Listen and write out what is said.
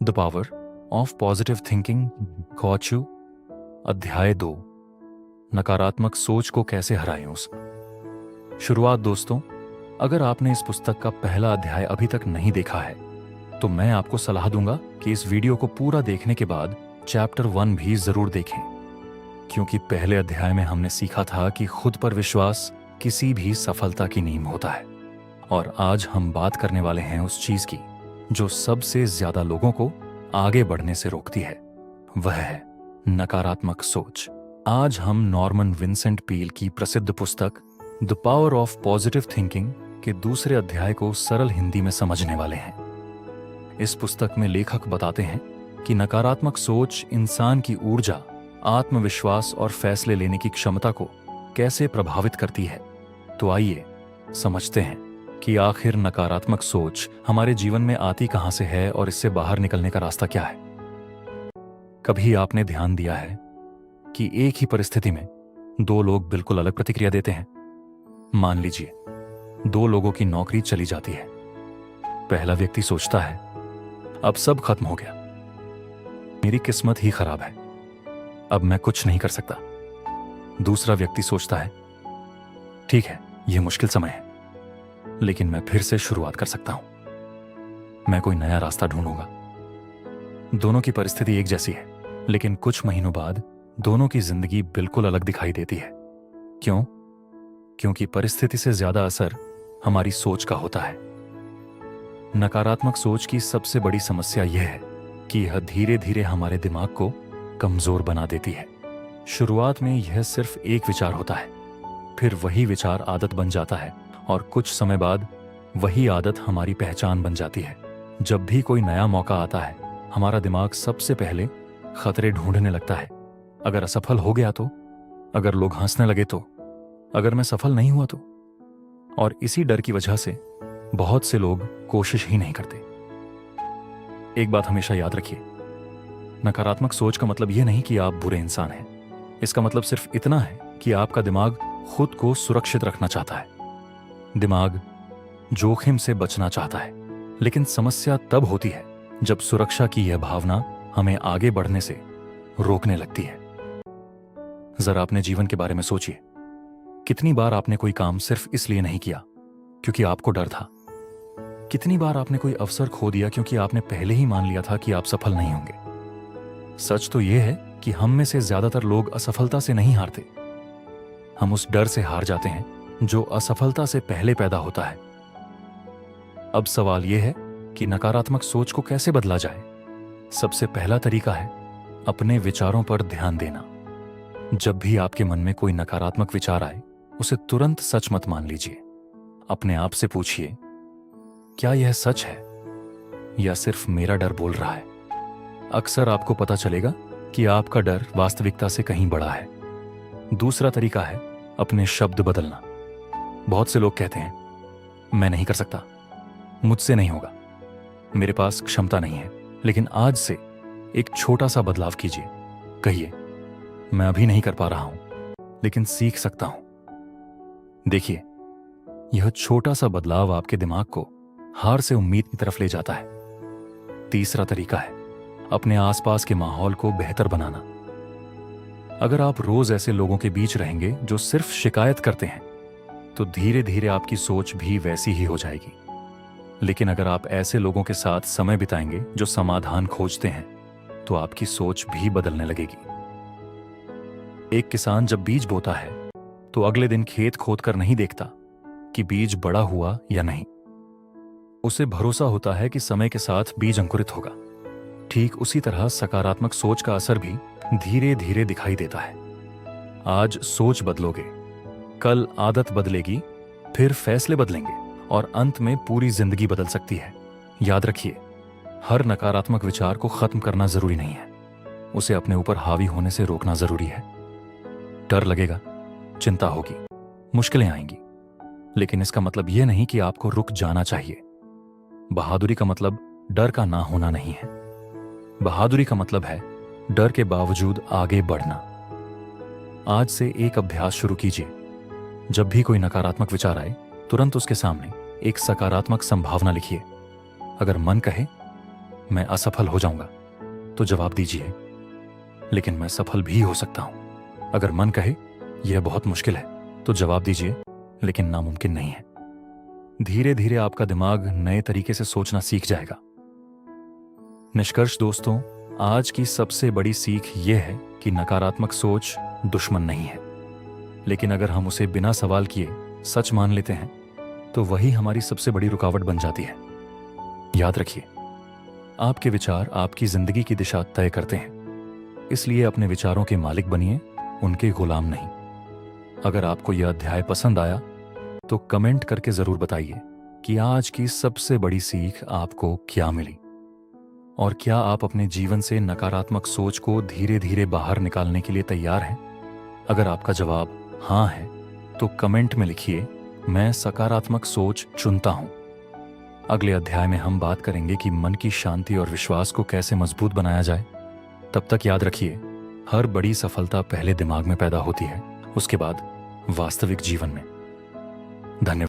The power of positive thinking कॉचू अध्याय 2 नकारात्मक सोच को कैसे हराएं उस शुरुआत। दोस्तों, अगर आपने इस पुस्तक का पहला अध्याय अभी तक नहीं देखा है तो मैं आपको सलाह दूंगा कि इस वीडियो को पूरा देखने के बाद चैप्टर 1 भी जरूर देखें, क्योंकि पहले अध्याय में हमने सीखा था कि खुद पर विश्वास किसी भी सफलता की नींव होता है। और आज हम बात करने वाले हैं उस चीज की जो सबसे ज्यादा लोगों को आगे बढ़ने से रोकती है, वह है नकारात्मक सोच। आज हम नॉर्मन विंसेंट पील की प्रसिद्ध पुस्तक the power of positive thinking के दूसरे अध्याय को सरल हिंदी में समझने वाले हैं। इस पुस्तक में लेखक बताते हैं कि नकारात्मक सोच इंसान की ऊर्जा, आत्मविश्वास और फैसले लेने की क्षमता को कैसे प्रभावित करती है। तो आइए समझते हैं कि आखिर नकारात्मक सोच हमारे जीवन में आती कहां से है और इससे बाहर निकलने का रास्ता क्या है। कभी आपने ध्यान दिया है कि एक ही परिस्थिति में दो लोग बिल्कुल अलग प्रतिक्रिया देते हैं। मान लीजिए 2 लोगों की नौकरी चली जाती है। पहला व्यक्ति सोचता है, अब सब खत्म हो गया, मेरी किस्मत ही खराब है, अब मैं कुछ नहीं कर सकता। दूसरा व्यक्ति सोचता है, ठीक है, यह मुश्किल समय है, लेकिन मैं फिर से शुरुआत कर सकता हूं, मैं कोई नया रास्ता ढूंढूंगा। दोनों की परिस्थिति एक जैसी है, लेकिन कुछ महीनों बाद दोनों की जिंदगी बिल्कुल अलग दिखाई देती है। क्यों? क्योंकि परिस्थिति से ज्यादा असर हमारी सोच का होता है। नकारात्मक सोच की सबसे बड़ी समस्या यह है कि यह धीरे धीरे हमारे दिमाग को कमजोर बना देती है। शुरुआत में यह सिर्फ एक विचार होता है, फिर वही विचार आदत बन जाता है और कुछ समय बाद वही आदत हमारी पहचान बन जाती है। जब भी कोई नया मौका आता है, हमारा दिमाग सबसे पहले खतरे ढूंढने लगता है। अगर असफल हो गया तो, अगर लोग हंसने लगे तो, अगर मैं सफल नहीं हुआ तो। और इसी डर की वजह से बहुत से लोग कोशिश ही नहीं करते। एक बात हमेशा याद रखिए, नकारात्मक सोच का मतलब यह नहीं कि आप बुरे इंसान हैं। इसका मतलब सिर्फ इतना है कि आपका दिमाग खुद को सुरक्षित रखना चाहता है। दिमाग जोखिम से बचना चाहता है, लेकिन समस्या तब होती है जब सुरक्षा की यह भावना हमें आगे बढ़ने से रोकने लगती है। जरा अपने जीवन के बारे में सोचिए, कितनी बार आपने कोई काम सिर्फ इसलिए नहीं किया क्योंकि आपको डर था? कितनी बार आपने कोई अवसर खो दिया क्योंकि आपने पहले ही मान लिया था कि आप सफल नहीं होंगे? सच तो यह है कि हम में से ज्यादातर लोग असफलता से नहीं हारते, हम उस डर से हार जाते हैं जो असफलता से पहले पैदा होता है। अब सवाल यह है कि नकारात्मक सोच को कैसे बदला जाए। सबसे पहला तरीका है अपने विचारों पर ध्यान देना। जब भी आपके मन में कोई नकारात्मक विचार आए, उसे तुरंत सच मत मान लीजिए। अपने आप से पूछिए, क्या यह सच है या सिर्फ मेरा डर बोल रहा है? अक्सर आपको पता चलेगा कि आपका डर वास्तविकता से कहीं बड़ा है। दूसरा तरीका है अपने शब्द बदलना। बहुत से लोग कहते हैं, मैं नहीं कर सकता, मुझसे नहीं होगा, मेरे पास क्षमता नहीं है। लेकिन आज से एक छोटा सा बदलाव कीजिए। कहिए, मैं अभी नहीं कर पा रहा हूं, लेकिन सीख सकता हूं। देखिए, यह छोटा सा बदलाव आपके दिमाग को हार से उम्मीद की तरफ ले जाता है। तीसरा तरीका है अपने आसपास के माहौल को बेहतर बनाना। अगर आप रोज ऐसे लोगों के बीच रहेंगे जो सिर्फ शिकायत करते हैं, तो धीरे धीरे आपकी सोच भी वैसी ही हो जाएगी। लेकिन अगर आप ऐसे लोगों के साथ समय बिताएंगे जो समाधान खोजते हैं, तो आपकी सोच भी बदलने लगेगी। एक किसान जब बीज बोता है तो अगले दिन खेत खोदकर नहीं देखता कि बीज बड़ा हुआ या नहीं। उसे भरोसा होता है कि समय के साथ बीज अंकुरित होगा। ठीक उसी तरह सकारात्मक सोच का असर भी धीरे धीरे दिखाई देता है। आज सोच बदलोगे, कल आदत बदलेगी, फिर फैसले बदलेंगे और अंत में पूरी जिंदगी बदल सकती है। याद रखिए, हर नकारात्मक विचार को खत्म करना जरूरी नहीं है, उसे अपने ऊपर हावी होने से रोकना जरूरी है। डर लगेगा, चिंता होगी, मुश्किलें आएंगी, लेकिन इसका मतलब यह नहीं कि आपको रुक जाना चाहिए। बहादुरी का मतलब डर का ना होना नहीं है। बहादुरी का मतलब है डर के बावजूद आगे बढ़ना। आज से एक अभ्यास शुरू कीजिए। जब भी कोई नकारात्मक विचार आए, तुरंत उसके सामने एक सकारात्मक संभावना लिखिए। अगर मन कहे, मैं असफल हो जाऊंगा, तो जवाब दीजिए, लेकिन मैं सफल भी हो सकता हूं। अगर मन कहे यह बहुत मुश्किल है, तो जवाब दीजिए, लेकिन नामुमकिन नहीं है। धीरे धीरे आपका दिमाग नए तरीके से सोचना सीख जाएगा। निष्कर्ष दोस्तों, आज की सबसे बड़ी सीख यह है कि नकारात्मक सोच दुश्मन नहीं है, लेकिन अगर हम उसे बिना सवाल किए सच मान लेते हैं तो वही हमारी सबसे बड़ी रुकावट बन जाती है। याद रखिए, आपके विचार आपकी जिंदगी की दिशा तय करते हैं, इसलिए अपने विचारों के मालिक बनिए, उनके गुलाम नहीं। अगर आपको यह अध्याय पसंद आया तो कमेंट करके जरूर बताइए कि आज की सबसे बड़ी सीख आपको क्या मिली, और क्या आप अपने जीवन से नकारात्मक सोच को धीरे धीरे बाहर निकालने के लिए तैयार हैं? अगर आपका जवाब हाँ है तो कमेंट में लिखिए, मैं सकारात्मक सोच चुनता हूं। अगले अध्याय में हम बात करेंगे कि मन की शांति और विश्वास को कैसे मजबूत बनाया जाए। तब तक याद रखिए, हर बड़ी सफलता पहले दिमाग में पैदा होती है, उसके बाद वास्तविक जीवन में। धन्यवाद।